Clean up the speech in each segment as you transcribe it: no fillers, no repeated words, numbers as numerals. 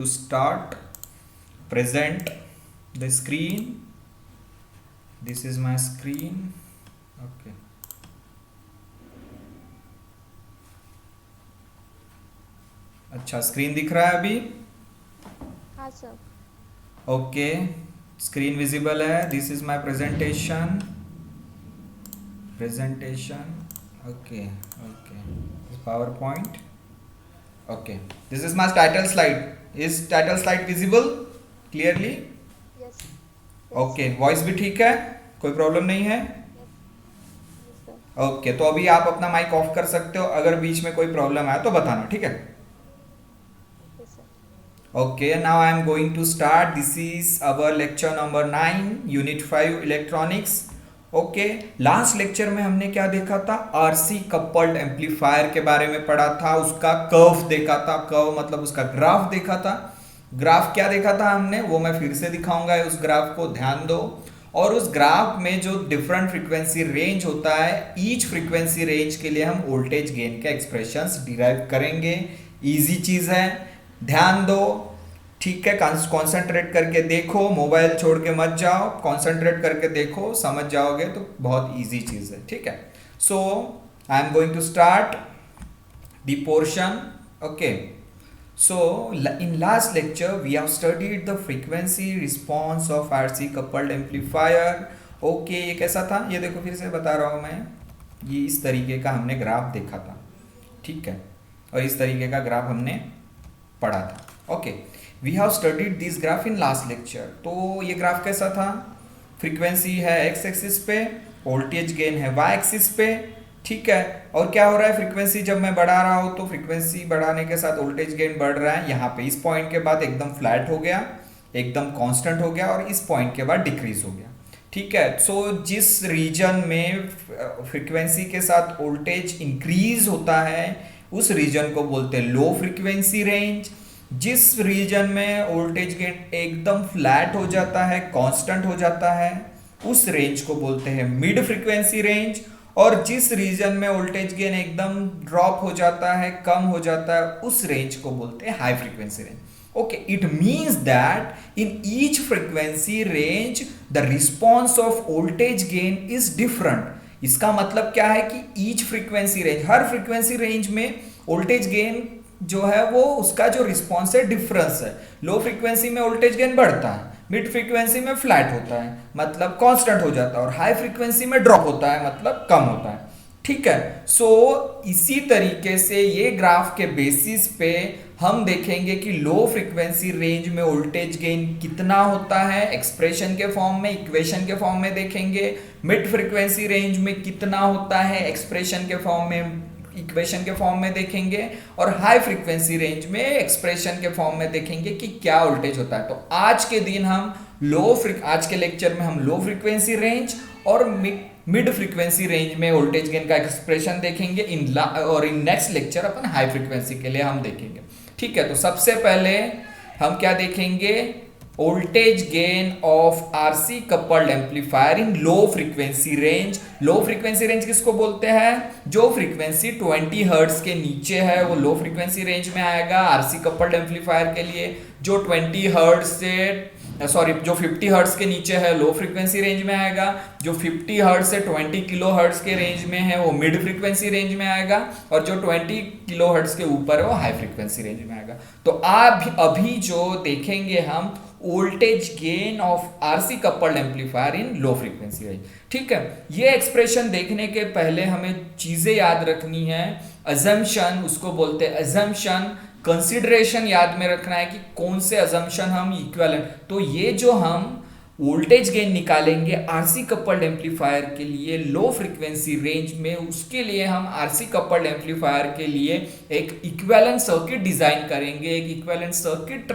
To start, present the screen. This is my screen. Okay. अच्छा, screen दिख रहा है अभी? हाँ सर। ओके, स्क्रीन विजिबल है. This is my presentation. Okay. Power point. Okay, this is my title slide. Is title slide visible clearly? Yes. Okay, voice भी ठीक है, कोई प्रॉब्लम नहीं है? Yes sir. ओके, तो अभी आप अपना माइक ऑफ कर सकते हो. अगर बीच में कोई प्रॉब्लम आए तो बताना, ठीक है? Yes sir. Okay, now I am going to start. This is our lecture number 9, Unit 5 Electronics. Okay, last lecture में हमने क्या देखा था? आरसी कपल्ड एम्पलीफायर के बारे में पढ़ा था. उसका कर्व देखा था. कर्व मतलब उसका ग्राफ देखा था. ग्राफ क्या देखा था हमने, वो मैं फिर से दिखाऊंगा. उस ग्राफ को ध्यान दो. और उस ग्राफ में जो डिफरेंट फ्रीक्वेंसी रेंज होता है, ईच फ्रीक्वेंसी रेंज के लिए हम वोल्टेज गेन के एक्सप्रेशंस डिराइव करेंगे. इजी चीज है, ध्यान दो. ठीक है, कॉन्सेंट्रेट करके देखो, मोबाइल छोड़ के मत जाओ. कॉन्सेंट्रेट करके देखो, समझ जाओगे तो बहुत इजी चीज है. ठीक है, so I am going to start the portion. Okay, so in last lecture we have studied the frequency response of RC coupled amplifier. Okay, ये कैसा था? ये देखो, फिर से बता रहा हूँ मैं. ये इस तरीके का हमने ग्राफ देखा था. ठीक है, और इस तरीके का ग्राफ हमने पढ़ा था. Okay, we have studied this graph in last lecture. तो ये ग्राफ कैसा था? फ्रीक्वेंसी है एक्स एक्सिस पे, वोल्टेज गेन है वाई एक्सिस पे. ठीक है, और क्या हो रहा है? फ्रीक्वेंसी जब मैं बढ़ा रहा हूँ तो फ्रीक्वेंसी बढ़ाने के साथ वोल्टेज गेन बढ़ रहा है. यहाँ पे इस पॉइंट के बाद एकदम फ्लैट हो गया, एकदम कांस्टेंट हो गया, और इस पॉइंट के बाद डिक्रीज हो गया. ठीक है, सो जिस रीजन में फ्रीक्वेंसी के साथ वोल्टेज इंक्रीज होता है उस रीजन को बोलते हैं लो फ्रीक्वेंसी रेंज. जिस रीजन में वोल्टेज गेन एकदम फ्लैट हो जाता है, कांस्टेंट हो जाता है, उस रेंज को बोलते हैं मिड फ्रीक्वेंसी रेंज. और जिस रीजन में वोल्टेज गेन एकदम ड्रॉप हो जाता है, कम हो जाता है, उस रेंज को बोलते हैं high frequency range. Okay, it means that in each frequency range the response of voltage gain is different. इसका मतलब क्या है कि each frequency range, हर frequency range में voltage gain जो है वो उसका जो रिस्पॉन्स है डिफरेंस है. लो फ्रीक्वेंसी में वोल्टेज गेन बढ़ता है, मिड फ्रीक्वेंसी में फ्लैट होता है मतलब कांस्टेंट हो जाता है, और हाई फ्रीक्वेंसी में ड्रॉप होता है मतलब कम होता है. ठीक है, सो इसी तरीके से ये ग्राफ के बेसिस पे हम देखेंगे कि लो फ्रीक्वेंसी रेंज में वोल्टेज गेन कितना होता है, एक्सप्रेशन के फॉर्म में, इक्वेशन के फॉर्म में देखेंगे. मिड फ्रीक्वेंसी रेंज में कितना होता है, एक्सप्रेशन के फॉर्म में, इक्वेशन के फॉर्म में देखेंगे. और हाई फ्रीक्वेंसी रेंज में एक्सप्रेशन के फॉर्म में देखेंगे कि क्या वोल्टेज होता है. तो आज के दिन हम आज के लेक्चर में हम लो फ्रीक्वेंसी रेंज और मिड फ्रीक्वेंसी रेंज में वोल्टेज गेन का एक्सप्रेशन देखेंगे. और इन नेक्स्ट लेक्चर अपन हाई फ्रीक्वेंसी के लिए हम देखेंगे. ठीक है, तो सबसे पहले हम क्या देखेंगे? Voltage gain of RC coupled amplifier in low frequency range. Low frequency range किसको बोलते हैं? जो फ्रीक्वेंसी 20 हर्ट्ज के नीचे है वो लो फ्रीक्वेंसी रेंज में आएगा आरसी कपल्ड एम्पलीफायर के लिए. जो 20 हर्ट्ज से जो 50 हर्ट्ज के नीचे है लो फ्रीक्वेंसी रेंज में आएगा. जो 50 हर्ट्ज से 20 किलो हर्ट्ज के रेंज में है वो मिड फ्रीक्वेंसी रेंज में आएगा. और जो 20 किलो हर्ट्ज के ऊपर है वो हाई फ्रीक्वेंसी रेंज में आएगा. तो आप अभी जो देखेंगे हम voltage gain of RC coupled amplifier in low frequency range. ठीक है, ये एक्सप्रेशन देखने के पहले हमें चीजें याद रखनी है. अजम्पशन, उसको बोलते हैं अजम्पशन. कंसिडरेशन याद में रखना है कि कौन से अजम्पशन हम इक्विवेलेंट. तो ये जो हम वोल्टेज गेन निकालेंगे आरसी कपल्ड एम्पलीफायर के लिए लो फ्रीक्वेंसी रेंज में, उसके लिए हम आरसी कपल्ड एम्पलीफायर के लिए एक इक्विवेलेंट सर्किट डिजाइन करेंगे, एक इक्विवेलेंट सर्किट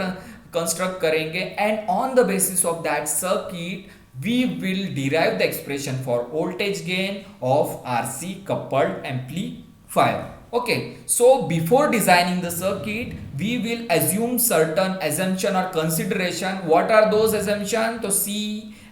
कंस्ट्रक्ट करेंगे. And on the basis of that circuit we will derive the expression for voltage gain of RC coupled amplifier. Okay, so before designing the circuit we will assume certain assumption or consideration. What are those assumption? तो C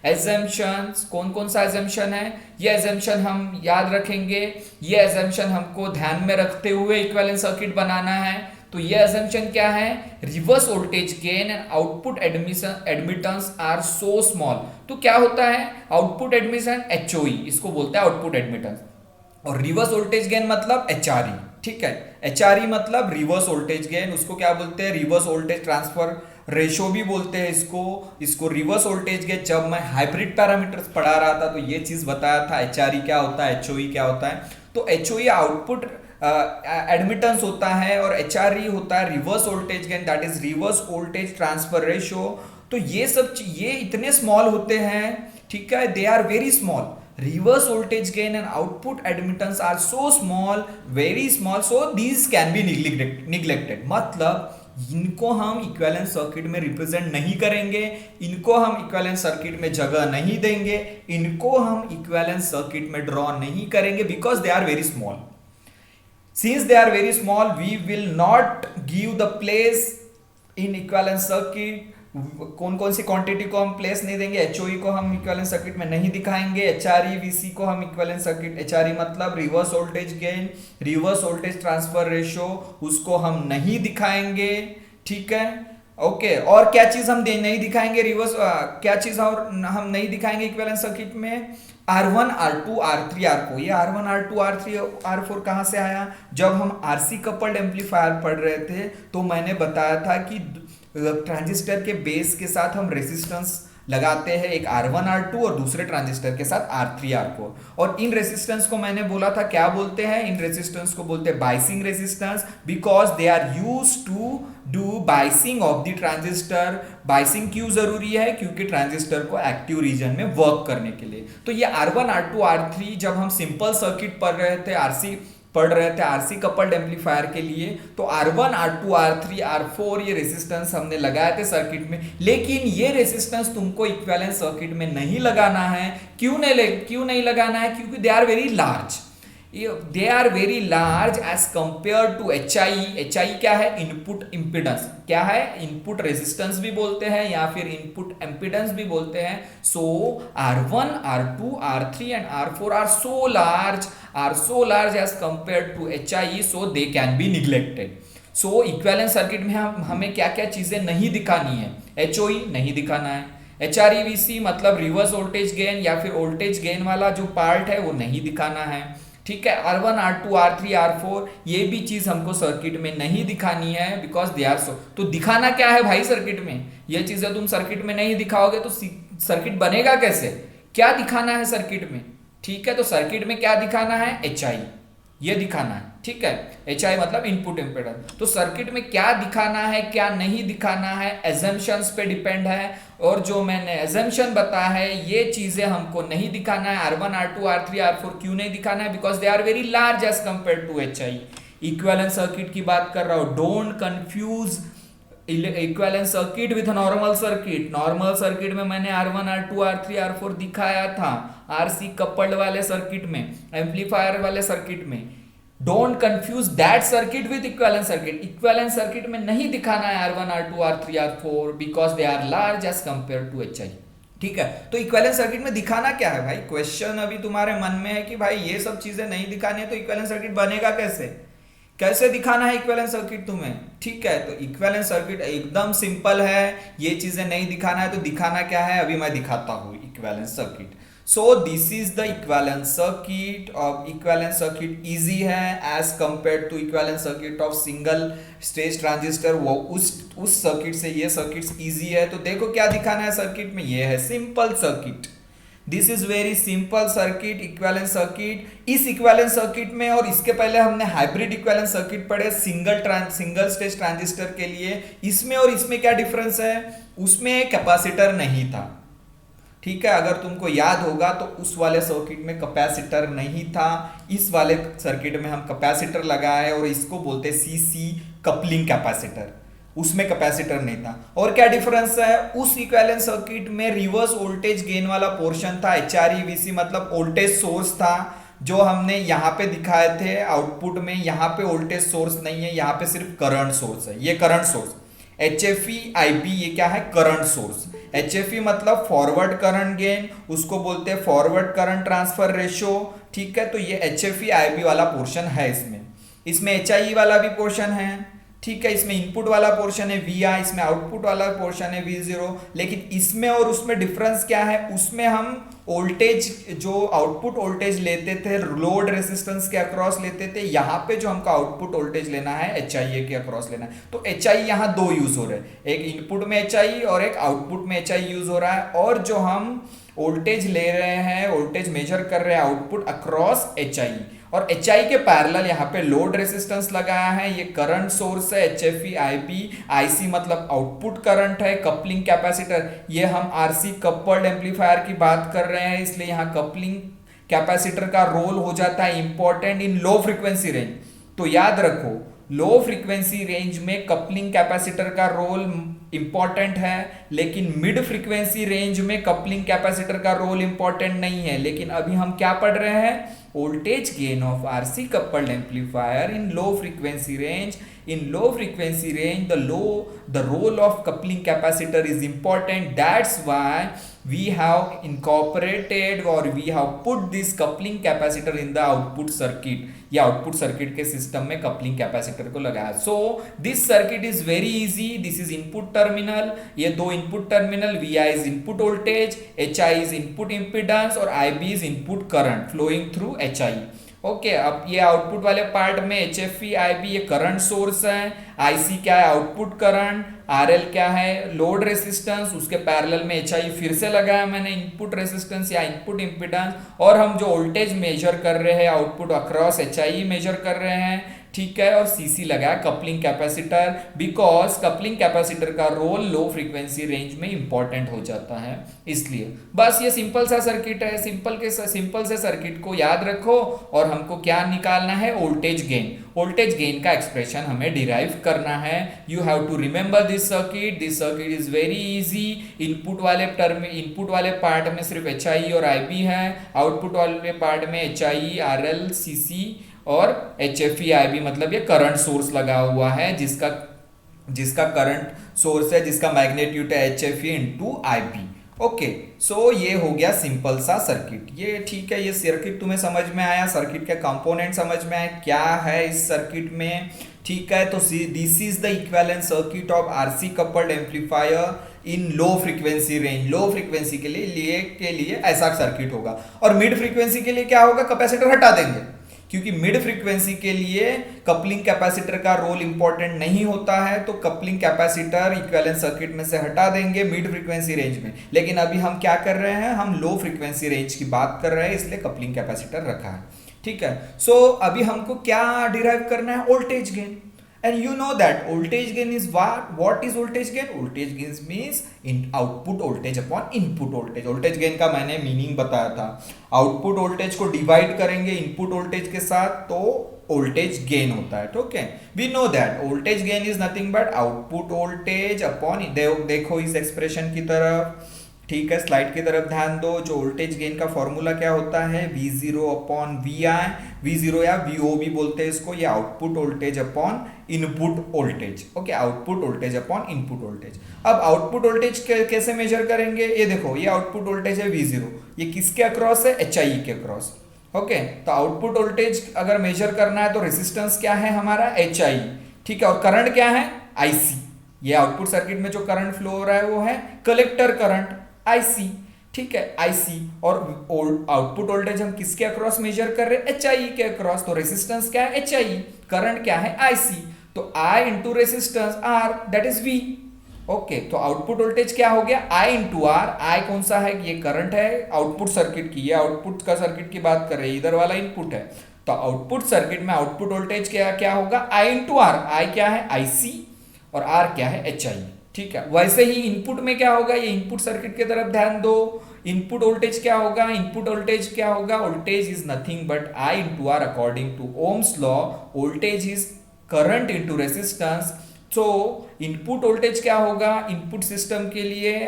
assumptions, कौन कौन सा assumption है? ये assumption हम याद रखेंगे. ये assumption हमको ध्यान में रखते हुए equivalent circuit बनाना है. तो ये अजम्पशन क्या है, reverse voltage gain and output admittance are so small. तो क्या होता है, आउटपुट एडमिशन HOE, इसको बोलते हैं आउटपुट एडमिटेंस, और रिवर्स वोल्टेज गेन मतलब HRE। ठीक है, HRE मतलब रिवर्स वोल्टेज गेन, उसको क्या बोलते हैं, रिवर्स वोल्टेज ट्रांसफर रेशो भी बोलते हैं इसको रिवर्स वोल्टेज गेन। जब मैं हाइब्रिड पैरामीटर्स पढ़ा रहा था तो ये चीज बताया था, HRE क्या होता है, HOE क्या होता है। तो HOE आउटपुट एडमिटेंस होता है और HRE होता है reverse voltage gain, that is reverse voltage transfer ratio. तो ये इतने स्मॉल होते हैं, ठीक है, they are very small. Reverse voltage gain and output admittance are so small, very small, so these can be neglected. मतलब इनको हम इक्विवेलेंट सर्किट में रिप्रेजेंट नहीं करेंगे, इनको हम इक्विवेलेंट सर्किट में जगह नहीं देंगे, इनको हम इक्विवेलेंट सर्किट में ड्रॉ नहीं करेंगे, because they are very small. Since they are very small, we will not give the place in equivalent circuit। कौन कौन सी क्वांटिटी को हम प्लेस नहीं देंगे, HOE को हम इक्विवेलेंट सर्किट में नहीं दिखाएंगे, HRE VC को हम इक्विवेलेंट सर्किट, HRE मतलब reverse voltage gain, reverse voltage transfer ratio, उसको हम नहीं दिखाएंगे। ठीक है, ओके। और क्या चीज हम नहीं दिखाएंगे रिवर्स, क्या चीज और हम नहीं दिखाएंगे इक्विवेलेंट सर्किट में, R1 R2 R3 R4। ये R1 R2 R3 R4 कहां से आया, जब हम RC कपल्ड एम्पलीफायर पढ़ रहे थे तो मैंने बताया था कि ट्रांजिस्टर के बेस के साथ हम रेसिस्टेंस लगाते हैं, एक R1 R2 और दूसरे ट्रांजिस्टर के साथ R3 R4। और इन रेसिस्टेंस को मैंने बोला था क्या बोलते हैं, इन रेसिस्टेंस को बोलते हैं biasing resistance, because they are use to do biasing of the transistor. Biasing क्यों जरूरी है, क्योंकि ट्रांजिस्टर को एक्टिव रीजन में वर्क करने के लिए। तो ये R1 R2 R3 जब हम सिंपल सर्किट पढ़ रहे थे, RC कपल्ड एम्पलीफायर के लिए, तो R1 R2 R3 R4 ये रेसिस्टेंस हमने लगाए थे सर्किट में। लेकिन ये रेसिस्टेंस तुमको इक्विवेलेंट सर्किट में नहीं लगाना है। क्यों नहीं लगाना है, क्योंकि they are very large, they are very large as compare to HIE। HIE क्या है, इनपुट इंपिडेंस, क्या है, इनपुट रेजिस्टेंस भी बोलते हैं या फिर इनपुट एम्पिडेंस भी बोलते हैं। So R1 R2 R3 and R4 are so large as compare to HIE, so they can be neglected. So equivalent circuit में हमें क्या क्या चीजें नहीं दिखानी है, HOE नहीं दिखाना है, HRE VC मतलब रिवर्स वोल्टेज गेन या फिर वोल्टेज गेन वाला जो पार्ट है वो नहीं दिखाना है। ठीक है, R1 R2 R3 R4 ये भी चीज हमको सर्किट में नहीं दिखानी है, बिकॉज दे आर सो। तो दिखाना क्या है भाई सर्किट में, ये चीजें तुम सर्किट में नहीं दिखाओगे तो सर्किट बनेगा कैसे, क्या दिखाना है सर्किट में। ठीक है, तो सर्किट में क्या दिखाना है, HIE ये दिखाना है। ठीक है, HIE मतलब इनपुट इंपेडेंस। तो सर्किट में क्या दिखाना है क्या नहीं दिखाना है, एजम्पशंस पे डिपेंड है। और जो मैंने एजम्पशन बताया है ये चीजें हमको नहीं दिखाना है। R1 R2 R3 R4 क्यों नहीं दिखाना है, because they are very large as compare to HIE। Equivalent circuit की बात कर रहा हूं, don't confuse equivalent circuit with normal circuit. Normal circuit में मैंने R1 R2 R3 R4 दिखाया था, RC कपल्ड वाले सर्किट में, एम्पलीफायर वाले सर्किट में। Don't confuse that circuit with equivalent circuit. Equivalent circuit में नहीं दिखाना है R1 R2 R3 R4 because they are large as compare to HIE। ठीक है, तो इक्विवेलेंट सर्किट में दिखाना क्या है भाई, क्वेश्चन अभी तुम्हारे मन में है कि भाई ये सब चीजें नहीं दिखानी है तो इक्विवेलेंट सर्किट बनेगा कैसे दिखाना है इक्विवेलेंट सर्किट तुम्हें। ठीक है, तो इक्विवेलेंट सर्किट एकदम सिंपल है, ये चीजें नहीं दिखाना है तो दिखाना क्या है अभी मैं दिखाता हूं equivalent circuit. So this is the equivalent circuit of equivalent circuit easy है as compare to equivalent circuit of single stage transistor. वो उस सर्किट से ये सर्किट्स इजी है। तो देखो क्या दिखाना है सर्किट में, ये है simple circuit, this is very simple circuit, equivalent circuit. इस इक्विवेलेंट सर्किट में और इसके पहले हमने हाइब्रिड इक्विवेलेंट सर्किट पढ़े सिंगल स्टेज ट्रांजिस्टर के लिए। इसमें और इसमें क्या डिफरेंस है, उसमें कैपेसिटर नहीं था। ठीक है, अगर तुमको याद होगा तो उस वाले सर्किट में कैपेसिटर नहीं था, इस वाले सर्किट में हम कैपेसिटर लगाए और इसको बोलते हैं CC कपलिंग कैपेसिटर, उसमें कैपेसिटर नहीं था। और क्या डिफरेंस है, उस इक्विवेलेंट सर्किट में रिवर्स वोल्टेज गेन वाला पोर्शन था, HRE VC मतलब वोल्टेज सोर्स था, जो हमने यहाँ पे दिखाए थे आउटपुट में। यहाँ पे वोल्टेज सोर्स नहीं है, यहाँ पे सिर्फ करंट सोर्स है, ये करंट सोर्स। HFE IB ये क्या है, करंट सोर्स। HFE मतलब फॉरवर्ड करंट गेन, उसको बोलते हैं फॉरवर्ड करंट ट्रांसफर रेशो। ठीक है, तो ये HFE IB वाला पोर्शन है इसमें HIE वाला भी पोर्शन है। ठीक है, इसमें इनपुट वाला पोर्शन है वी आई, इसमें आउटपुट वाला पोर्शन है वी जीरो। लेकिन इसमें और उसमें डिफरेंस क्या है, उसमें हम वोल्टेज जो आउटपुट वोल्टेज लेते थे लोड रेजिस्टेंस के अक्रॉस लेते थे, यहाँ पे जो हमको आउटपुट वोल्टेज लेना है एच आई ए के अक्रॉस लेना है। तो एच आई यहाँ दो यूज हो रहे हैं, एक इनपुट में एच आई और एक आउटपुट में एच आई यूज हो रहा है। और जो हम वोल्टेज ले रहे हैं, वोल्टेज मेजर कर रहे हैं आउटपुट अक्रॉस एच आई, और एच आई के पैरेलल यहाँ पे लोड रेजिस्टेंस लगाया है। ये करंट सोर्स है H F E I B, आई सी मतलब आउटपुट करंट है, कपलिंग कैपेसिटर, ये हम आरसी कपल्ड एम्पलीफायर की बात कर रहे हैं, इसलिए यहाँ कपलिंग कैपेसिटर का रोल हो जाता है important in low frequency range. तो याद रखो, लो फ्रीक्वेंसी रेंज में कपलिंग कैपेसिटर का रोल इंपॉर्टेंट है, लेकिन मिड फ्रीक्वेंसी रेंज में कपलिंग कैपेसिटर का रोल इंपॉर्टेंट नहीं है। लेकिन अभी हम क्या पढ़ रहे हैं, voltage gain of RC coupled amplifier in low frequency range. In low frequency range, the role of coupling capacitor is important. That's why we have incorporated or we have put this coupling capacitor in the output circuit. ये output circuit के system में coupling capacitor को लगाया। So this circuit is very easy. This is input terminal, ये दो input terminal, V I is input voltage, H I is input impedance और I B is input current flowing through H I. Okay, अब ये output वाले part में H F E I B ये current source है, I सी क्या है output current, are L क्या है लोड रेसिस्टेंस, उसके पैरेलल में एच आई फिर से लगाया मैंने इनपुट रेसिस्टेंस या इनपुट इंपिडेंस, और हम जो वोल्टेज मेजर कर रहे हैं output across H I measure कर रहे हैं, ठीक है। और सीसी लगाया coupling capacitor, because coupling capacitor का रोल लो फ्रीक्वेंसी रेंज में इंपॉर्टेंट हो जाता है, इसलिए बस ये सिंपल सा सर्किट है। सिंपल से सर्किट को याद रखो और हमको क्या निकालना है, वोल्टेज गेन। वोल्टेज गेन का एक्सप्रेशन हमें डिराइव करना है। You have to remember this circuit is very easy. Input वाले पार्ट में सिर्फ एच आई और आई बी है, आउटपुट वाले पार्ट में H I R L C C और H F E I B मतलब ये करंट सोर्स लगा हुआ है, जिसका करंट सोर्स है, जिसका मैग्नीट्यूड है H F E into I B. Okay, सो ये हो गया सिंपल सा सर्किट। ये ठीक है, ये सर्किट तुम्हें समझ में आया, सर्किट के कंपोनेंट समझ में आए क्या है इस सर्किट में, ठीक है। तो this is the equivalent circuit of RC coupled amplifier in low frequency range. Low frequency के लिए ऐसा सर्किट होगा, और मिड फ्रीक्वेंसी के लिए क्या होगा, कैपेसिटर हटा देंगे, क्योंकि मिड फ्रीक्वेंसी के लिए कपलिंग कैपेसिटर का रोल इंपॉर्टेंट नहीं होता है, तो कपलिंग कैपेसिटर इक्विवेलेंट सर्किट में से हटा देंगे मिड फ्रीक्वेंसी रेंज में। लेकिन अभी हम क्या कर रहे हैं, हम लो फ्रीक्वेंसी रेंज की बात कर रहे हैं, इसलिए कपलिंग कैपेसिटर रखा है, ठीक है। सो अभी हमको क्या डिराइव करना है, voltage gain. And you know that voltage gain is what is voltage gain? Voltage gain means in output voltage upon input voltage. voltage gain का मैंने मीनिंग बताया था, आउटपुट वोल्टेज को डिवाइड करेंगे इनपुट वोल्टेज के साथ तो वोल्टेज गेन होता है, ठीक है। We know that voltage gain is nothing but output voltage upon, देखो इस एक्सप्रेशन की तरफ, ठीक है, स्लाइड की तरफ ध्यान दो। जो वोल्टेज गेन का फॉर्मूला क्या होता है, V0 अपॉन VI, V0 या VO भी बोलते हैं इसको, ये output voltage upon input voltage. Okay, output voltage upon input voltage. अब आउटपुट वोल्टेज कैसे मेजर करेंगे, ये देखो, ये आउटपुट वोल्टेज है V0, ये किसके अक्रॉस है, HI के अक्रॉस। ओके, तो आउटपुट वोल्टेज अगर मेजर करना है तो रेजिस्टेंस क्या है हमारा, HI, ठीक है, और करंट क्या है, IC। ये आउटपुट सर्किट में जो करंट फ्लो हो रहा है वो है कलेक्टर करंट IC, ठीक है, IC। और आउटपुट वोल्टेज हम किसके अक्रॉस मेजर कर रहे हैं, HI के अक्रॉस, तो रेजिस्टेंस क्या है, HI, करंट क्या है, IC, तो I into resistance R, that is V। Okay, तो आउटपुट वोल्टेज क्या हो गया, I इंटू R। I कौन सा है, ये करंट है आउटपुट सर्किट की, ये आउटपुट का सर्किट की बात कर रहे हैं, इधर वाला इनपुट है, तो आउटपुट सर्किट में आउटपुट वोल्टेज क्या होगा, I इंटू R। I क्या है, IC, और R क्या है, HI, ठीक है। वैसे ही इनपुट में क्या होगा, ये इनपुट सर्किट की तरफ ध्यान दो, इनपुट वोल्टेज क्या होगा, इनपुट वोल्टेज क्या होगा, voltage is nothing but I into R according to Ohm's law. Voltage is current into resistance. So input voltage क्या होगा, इनपुट सिस्टम के लिए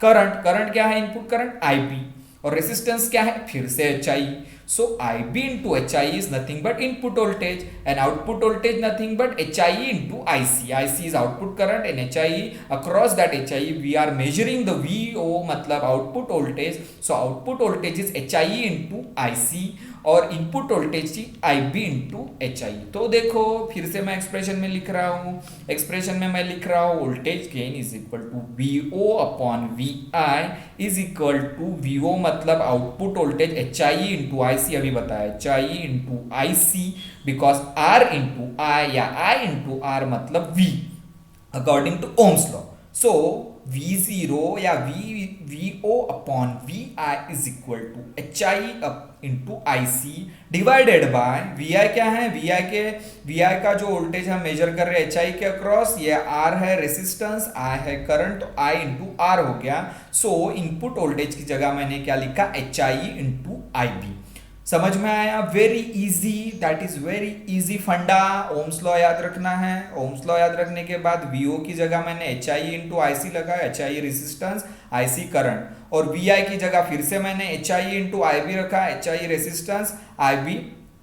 करंट क्या है, इनपुट करंट IB, और रेजिस्टेंस क्या है, फिर से HI। So IB into HI is nothing but input voltage, and output voltage nothing but HI into IC. IC is output current and HI, across that HI we are measuring the VO मतलब output voltage. So output voltage is HI into IC, और input voltage थी आई B into H I. तो देखो फिर से मैं expression में लिख रहा हूँ, एक्सप्रेशन में मैं लिख रहा हूँ voltage gain is equal to V O upon V I is equal to V O मतलब output voltage H I into I C, अभी बताया H I into I C, because R into I या I into R मतलब V according to Ohm's law. So V0 या VO upon VI is equal to HI into IC divided by VI क्या है, VI का जो voltage हम major कर रहे हैं HI के अक्रॉस, ये R है रेसिस्टेंस, I है करंट, तो I इंटू R हो गया। सो इनपुट वोल्टेज की जगह मैंने क्या लिखा, HI इंटू IB। समझ में आया? Very easy, that is very easy फंडा। ओम्स लॉ याद रखना है। ओम्स लॉ याद रखने के बाद वीओ की जगह मैंने H I into I C लगाया, H I resistance I C current, और वी आई की जगह फिर से मैंने H I into I B रखा, H I resistance I B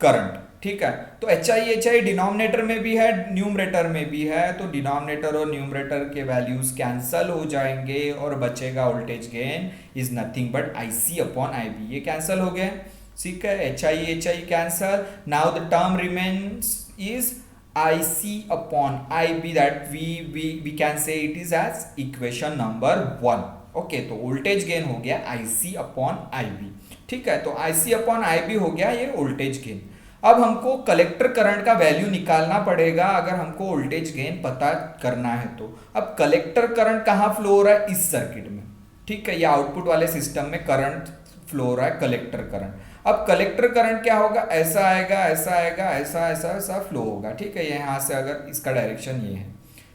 current. ठीक है, तो एच आई डिनोमिनेटर में भी है, न्यूमरेटर में भी है, तो डिनोमिनेटर और न्यूमरेटर के वैल्यूज कैंसल हो जाएंगे और बचेगा voltage gain is nothing but I C upon I B. ये कैंसल हो गए, ठीक है, H I cancel. Now the term remains is I C upon I B, that we can say it is as equation number 1। Okay, तो voltage gain हो गया I C upon I B. ठीक है, तो आई सी अपॉन आई बी हो गया ये voltage gain. अब हमको कलेक्टर करंट का वैल्यू निकालना पड़ेगा अगर हमको वोल्टेज गेन पता करना है तो। अब कलेक्टर करंट कहाँ फ्लो हो रहा है, इस सर्किट में। ठीक है, ये आउटपुट वाले सिस्टम में करंट फ्लो हो रहा है, कलेक्टर करंट। अब कलेक्टर करंट क्या होगा, ऐसा आएगा, ऐसा आएगा, ऐसा ऐसा ऐसा फ्लो होगा। ठीक है, यहाँ से अगर इसका डायरेक्शन ये है,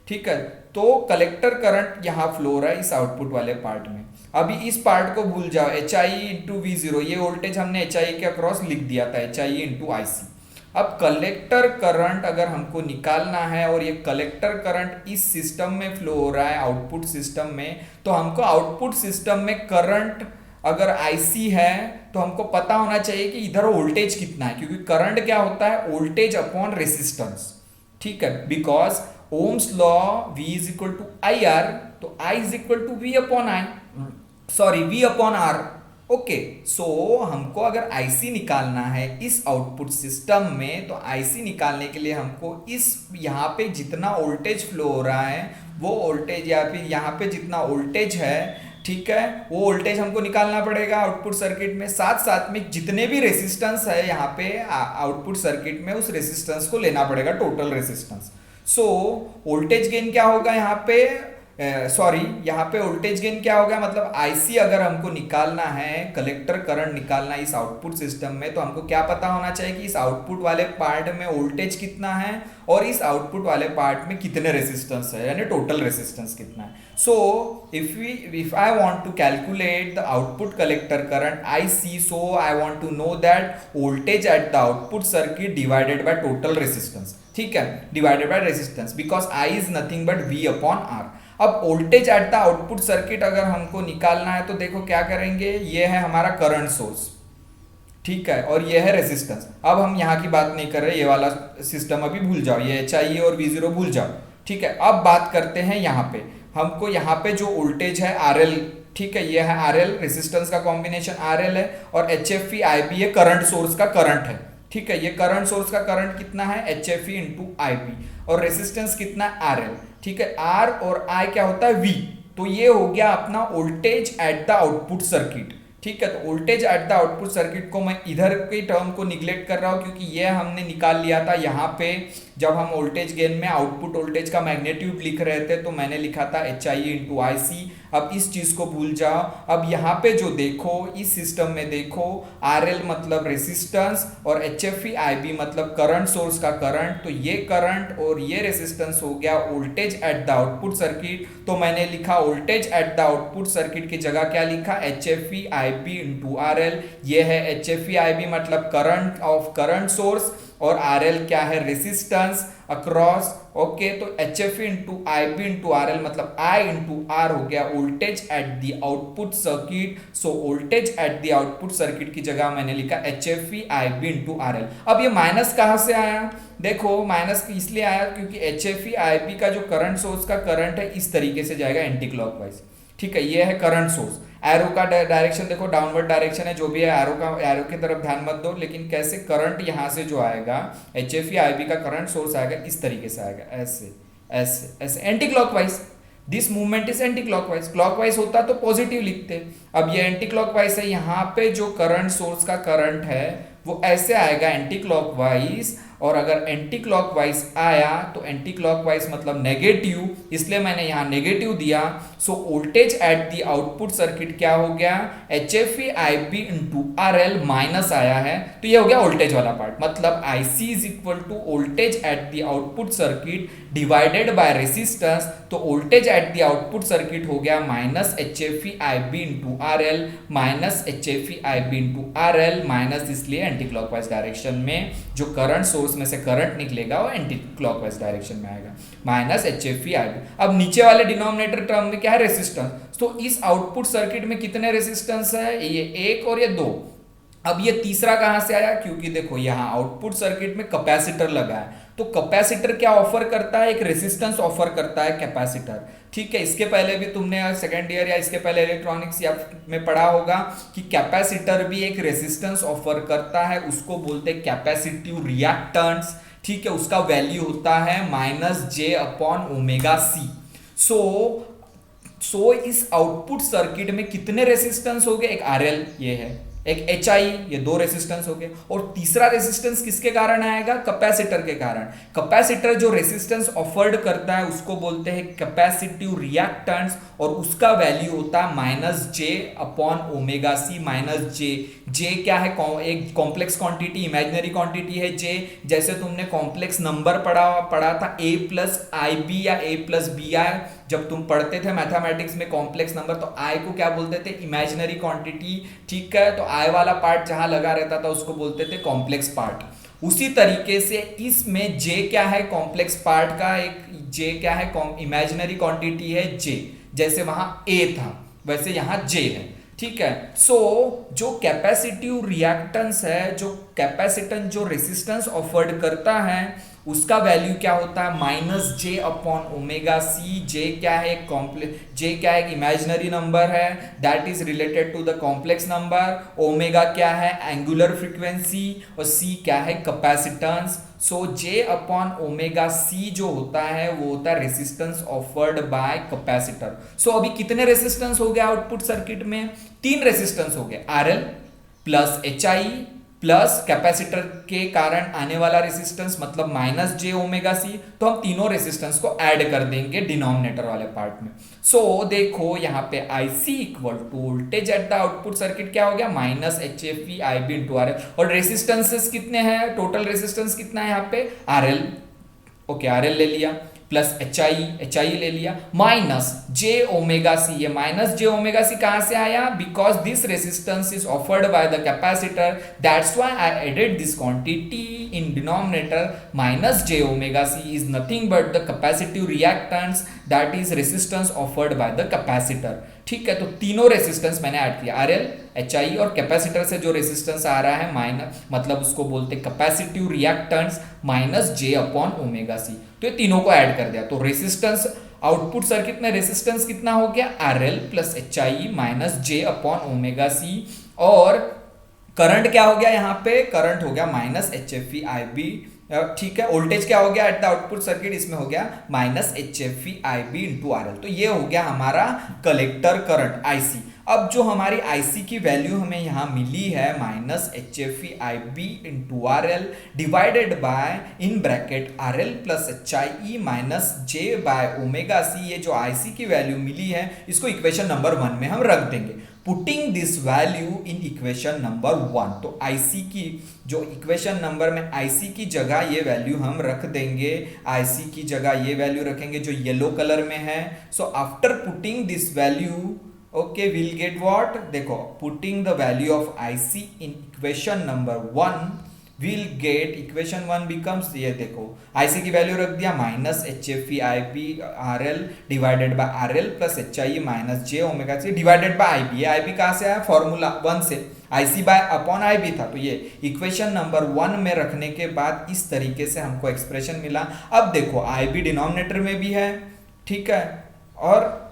ठीक है, तो कलेक्टर करंट यहाँ फ्लो हो रहा है इस आउटपुट वाले पार्ट में। अभी इस पार्ट को भूल जाओ, H I into we zero, ये वोल्टेज हमने एच आई के अक्रॉस लिख दिया था, एच आई इंटू आई सी। अब कलेक्टर करंट अगर हमको निकालना है और ये कलेक्टर करंट इस सिस्टम में फ्लो हो रहा है आउटपुट सिस्टम में, तो हमको आउटपुट सिस्टम में करंट अगर IC है तो हमको पता होना चाहिए कि इधर वोल्टेज कितना है, क्योंकि करंट क्या होता है, वोल्टेज अपॉन रेसिस्टेंस। ठीक है, because Ohm's law V is equal to I R, तो I is equal to V upon I, sorry V upon R। Okay, so हमको अगर IC निकालना है इस आउटपुट सिस्टम में, तो IC निकालने के लिए हमको इस यहाँ पे जितना वोल्टेज फ्लो हो रहा है वो वोल्टेज, या फिर यहाँ पे जितना वोल्टेज है, ठीक है, वो वोल्टेज हमको निकालना पड़ेगा आउटपुट सर्किट में। साथ साथ में जितने भी रेसिस्टेंस है यहाँ पे आउटपुट सर्किट में, उस रेसिस्टेंस को लेना पड़ेगा, टोटल रेसिस्टेंस। सो वोल्टेज गेन क्या होगा यहाँ पे, सॉरी यहाँ पे वोल्टेज गेन क्या होगा, मतलब आईसी अगर हमको निकालना है, कलेक्टर करंट निकालना है इस आउटपुट सिस्टम में, तो हमको क्या पता होना चाहिए कि इस आउटपुट वाले पार्ट में वोल्टेज कितना है और इस आउटपुट वाले पार्ट में कितने रेसिस्टेंस है, यानी टोटल रेसिस्टेंस कितना है। So if I want to calculate the output collector current IC, so I want to know that voltage at the output circuit divided by total resistance. ठीक है, divided by resistance, because I is nothing but V upon R. अब voltage at the output circuit अगर हमको निकालना है तो देखो क्या करेंगे, ये है हमारा करंट सोर्स, ठीक है, और ये है रेजिस्टेंस। अब हम यहाँ की बात नहीं कर रहे, ये वाला सिस्टम अभी भूल जाओ, ये एच आई और वी जीरो भूल जाओ। ठीक है, अब बात करते हैं यहाँ पे, हमको यहाँ पे जो वोल्टेज है आर एल, ठीक है, ये है आर एल, रेजिस्टेंस का कॉम्बिनेशन आर एल है, और H F E I B ये करंट सोर्स का करंट है। ठीक है, ये करंट सोर्स का करंट कितना है, H F E into I B, और रेसिस्टेंस कितना है, आर एल। ठीक है, आर और आई क्या होता है, वी। तो ये हो गया अपना voltage at the output circuit. ठीक है, तो voltage at the output circuit को मैं इधर के टर्म को निग्लेक्ट कर रहा हूँ, क्योंकि ये हमने निकाल लिया था यहाँ पे जब हम वोल्टेज गेन में आउटपुट वोल्टेज का मैग्नीट्यूड लिख रहे थे, तो मैंने लिखा था एच आई इंटू आई सी। अब इस चीज को भूल जाओ। अब यहाँ पे जो देखो, इस सिस्टम में देखो, आर एल मतलब रेसिस्टेंस और H F E I B मतलब करंट सोर्स का करंट, तो ये करंट और ये रेसिस्टेंस हो गया voltage at the output circuit. तो मैंने लिखा voltage at the output circuit की जगह क्या लिखा, H F E I B into R L. ये है H F E I B मतलब करंट ऑफ करंट सोर्स, और आर एल क्या है, रेसिस्टेंस अक्रॉस। ओके, तो H F into I B into R L मतलब आई इंटू आर हो गया voltage at the output circuit. So voltage at the output circuit की जगह मैंने लिखा H F E I B into R L. अब ये माइनस कहाँ से आया, देखो माइनस इसलिए आया क्योंकि H F E I B का जो करंट सोर्स का करंट है इस तरीके से जाएगा एंटी क्लॉकवाइज। ठीक है, ये है करंट सोर्स। एरो का डायरेक्शन देखो डाउनवर्ड डायरेक्शन है, जो भी है एरो की तरफ ध्यान मत दो, लेकिन कैसे करंट यहाँ से जो आएगा H F E I B का करंट सोर्स आएगा इस तरीके से आएगा, ऐसे ऐसे ऐसे anti clockwise. This movement is anti clockwise, clockwise होता तो पॉजिटिव लिखते, अब ये एंटी क्लॉकवाइज है। यहाँ पे जो करंट सोर्स का करंट है वो ऐसे आएगा एंटी क्लॉकवाइज, और अगर एंटी क्लॉकवाइज आया तो एंटी क्लॉकवाइज मतलब नेगेटिव, इसलिए मैंने यहाँ नेगेटिव दिया। So voltage at the output circuit क्या हो गया, H F E I B into R L minus आया है, तो ये हो गया वोल्टेज वाला पार्ट। मतलब I C is equal to voltage at the output circuit divided by resistance, तो voltage at the output circuit हो गया minus H F E I B into R L, minus H F E I B into R L, minus इसलिए anticlockwise direction में जो current source में से current निकलेगा वो एंटी क्लॉकवाइज डायरेक्शन में आएगा, minus H F E I B. अब नीचे वाले डिनोमिनेटर टर्म में क्या है, रेसिस्टेंस। तो इस आउटपुट सर्किट में कितने रेसिस्टेंस है, ये एक और ये दो। अब ये तीसरा कहां से आया, क्योंकि देखो यहाँ आउटपुट सर्किट में कैपेसिटर लगा है, तो कैपेसिटर क्या ऑफर करता है, एक रेसिस्टेंस ऑफर करता है कैपेसिटर। ठीक है, इसके पहले भी तुमने सेकेंड ईयर या इसके पहले इलेक्ट्रॉनिक्स या में पढ़ा होगा कि कैपेसिटर भी एक रेसिस्टेंस ऑफर करता है, उसको बोलते हैं कैपेसिटिव रिएक्टेंस। ठीक है, उसका वैल्यू होता है minus J upon omega C. So इस आउटपुट सर्किट में कितने रेसिस्टेंस हो गए, एक आर एल ये है, एक एच आई, ये दो रेसिस्टेंस हो गए, और तीसरा रेसिस्टेंस किसके कारण आएगा, कैपेसिटर के कारण। कैपेसिटर जो रेसिस्टेंस ऑफर्ड करता है उसको बोलते हैं कैपेसिटिव रिएक्टेंस, और उसका वैल्यू होता है minus J upon omega C. Minus J क्या है, एक कॉम्प्लेक्स क्वांटिटी, इमेजिनरी क्वांटिटी है जे। जैसे तुमने कॉम्प्लेक्स नंबर पढ़ा था ए प्लस आई बी या ए प्लस बी आई, जब तुम पढ़ते थे मैथमेटिक्स में कॉम्प्लेक्स नंबर, तो आई को क्या बोलते थे, इमेजिनरी क्वांटिटी। ठीक है, तो आई वाला पार्ट जहां लगा रहता था उसको बोलते थे कॉम्प्लेक्स पार्ट। उसी तरीके से इसमें जे क्या है, कॉम्प्लेक्स पार्ट का एक जे क्या है, इमेजिनरी क्वांटिटी है जे। जैसे वहां ए था वैसे यहां जे है। ठीक है, सो जो कैपेसिटिव रिएक्टेंस है, जो कैपेसिटेंस जो रेसिस्टेंस ऑफर्ड करता है, उसका वैल्यू क्या होता है, minus J upon omega C. J क्या है, जे क्या है, एक इमेजिनरी नंबर है that is related to the complex number. Omega क्या है, एंगुलर फ्रीक्वेंसी, और सी क्या है, capacitance. So J upon omega C जो होता है वो होता है resistance offered by capacitor. So अभी कितने रेसिस्टेंस हो गए आउटपुट सर्किट में, 3 रेसिस्टेंस हो गए, are L plus H I plus capacitor के कारण आने वाला रेसिस्टेंस मतलब माइनस जे ओमेगा सी। तो हम तीनों रेसिस्टेंस को ऐड कर देंगे डिनोमिनेटर वाले पार्ट में। सो देखो यहाँ पे I C equal to voltage at the output circuit क्या हो गया, minus H F E I B into R L. और रेसिस्टेंसेस कितने हैं, टोटल रेसिस्टेंस कितना है यहाँ पे, R L. Okay, R L ले लिया, प्लस एच आई ले लिया, माइनस जे ओमेगा सी। ये माइनस जे ओमेगा सी कहां से आया, because this resistance is offered by the capacitor, that's why I added this quantity in denominator. Minus J omega C is nothing but the capacitive reactance that is resistance offered by the capacitor. ठीक है, तो तीनों resistance मैंने add किया, R L, H I और capacitor से जो resistance आ रहा है माइनस, मतलब उसको बोलते capacitive reactance minus J upon omega C. तो ये तीनों को ऐड कर दिया, तो रेसिस्टेंस आउटपुट सर्किट में रेसिस्टेंस कितना हो गया, R L plus H I minus J upon omega C. और करंट क्या हो गया, यहाँ पे करंट हो गया minus H F E I B. ठीक है, वोल्टेज क्या हो गया एट द आउटपुट सर्किट, इसमें हो गया minus H F E I B into R L. तो ये हो गया हमारा कलेक्टर करंट आईसी। अब जो हमारी आईसी की वैल्यू हमें यहाँ मिली है minus H F E I B into R L divided by in bracket R L plus H I E minus J by omega C. ये जो आईसी की वैल्यू मिली है इसको इक्वेशन नंबर 1 में हम रख देंगे, putting this value in equation number 1। तो आईसी की जो इक्वेशन नंबर में आईसी की जगह ये वैल्यू हम रख देंगे, आईसी की जगह ये वैल्यू रखेंगे जो येलो कलर में है। So after putting this value, okay, will get what, देखो putting the value of IC in equation number 1 will get, equation 1 becomes, ये देखो आईसी की वैल्यू रख दिया minus H F E I B R L divided by R L plus H I minus J omega C divided by I B. I B कहाँ से आया, formula 1 से, IC by upon I B था। तो ये equation number 1 में रखने के बाद इस तरीके से हमको एक्सप्रेशन मिला। अब देखो आई बी डिनोमिनेटर में भी है, ठीक है, और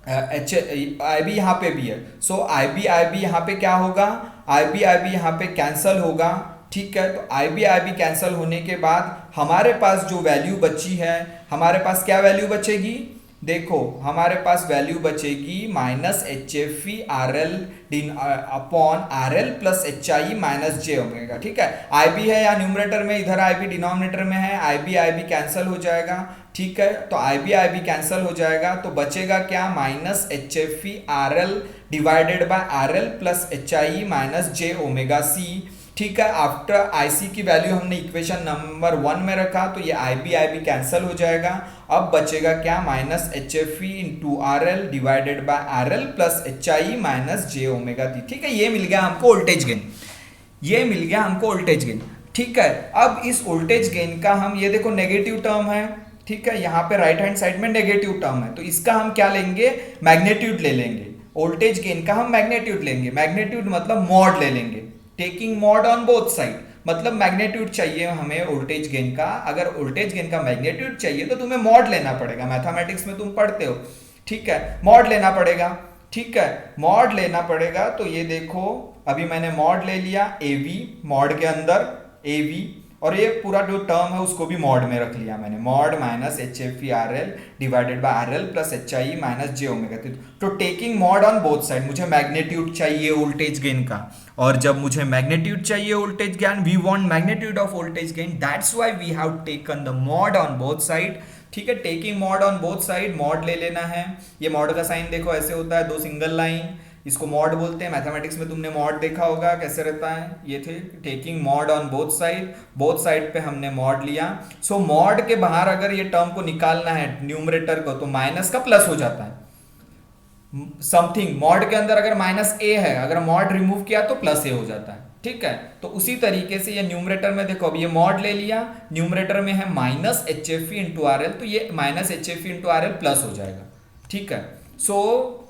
एच आई बी यहाँ पे भी है, सो आई बी यहाँ पे क्या होगा, आई बी यहाँ पे कैंसल होगा। ठीक है, तो आई बी कैंसल होने के बाद हमारे पास जो वैल्यू बची है, हमारे पास क्या वैल्यू बचेगी, देखो हमारे पास वैल्यू बचेगी minus H F E R L upon R L plus H I minus J omega. ठीक है, आई बी है यहाँ न्यूमरेटर में, इधर आई बी डिनोमिनेटर में है, आई बी कैंसल हो जाएगा। ठीक है, तो आई बी कैंसल हो जाएगा, तो बचेगा क्या, minus H F E R L divided by R L plus H I minus J omega C. ठीक है, आफ्टर आई सी की वैल्यू हमने इक्वेशन नंबर 1 में रखा, तो ये आई बी कैंसल हो जाएगा। अब बचेगा क्या, minus H F E into R L divided by R L plus H I minus J omega T. ठीक है, ये मिल गया हमको वोल्टेज गेन, ये मिल गया हमको वोल्टेज गेन। ठीक है, अब इस वोल्टेज गेन का हम, ये देखो नेगेटिव टर्म है, ठीक है, यहाँ पे राइट हैंड साइड में नेगेटिव टर्म है, तो इसका हम क्या लेंगे, मैग्नीट्यूड ले लेंगे। वोल्टेज गेन का हम मैग्नीट्यूड लेंगे, मैग्नीट्यूड मतलब मॉड ले लेंगे, taking mod on both side, मतलब मैग्नीट्यूड चाहिए हमें वोल्टेज गेन का। अगर वोल्टेज गेन का मैग्नीट्यूड चाहिए तो तुम्हें मॉड लेना पड़ेगा, मैथमेटिक्स में तुम पढ़ते हो। ठीक है, मॉड लेना पड़ेगा। ठीक है, मॉड लेना पड़ेगा, तो ये देखो अभी मैंने मॉड ले लिया, ए वी मॉड के अंदर ए वी, और ये पूरा जो टर्म है उसको भी मॉड में रख लिया मैंने, mod minus H F E R L divided by R L plus H I minus J omega. तो taking mod on both side, मुझे मैग्नीट्यूड चाहिए वोल्टेज गेन का, और जब मुझे मैग्नीट्यूड चाहिए voltage gain, we want magnitude of voltage gain, that's why we have taken the mod on both side. ठीक है, taking mod on both side, mod ले लेना है। ये मॉड का साइन देखो ऐसे होता है, दो सिंगल लाइन, इसको मॉड बोलते हैं। मैथमेटिक्स में तुमने मॉड देखा होगा कैसे रहता है, ये थे taking mod on both side, both side पे हमने मॉड लिया। सो मॉड के बाहर अगर ये टर्म को निकालना है न्यूमरेटर को, तो माइनस का प्लस हो जाता है। समथिंग मॉड के अंदर अगर माइनस ए है, अगर मॉड रिमूव किया तो प्लस ए हो जाता है। ठीक है, तो उसी तरीके से ये न्यूमरेटर में देखो, अब ये मॉड ले लिया, न्यूमरेटर में है minus H F E into R L, तो ये minus H F E into R L plus हो जाएगा। ठीक है, सो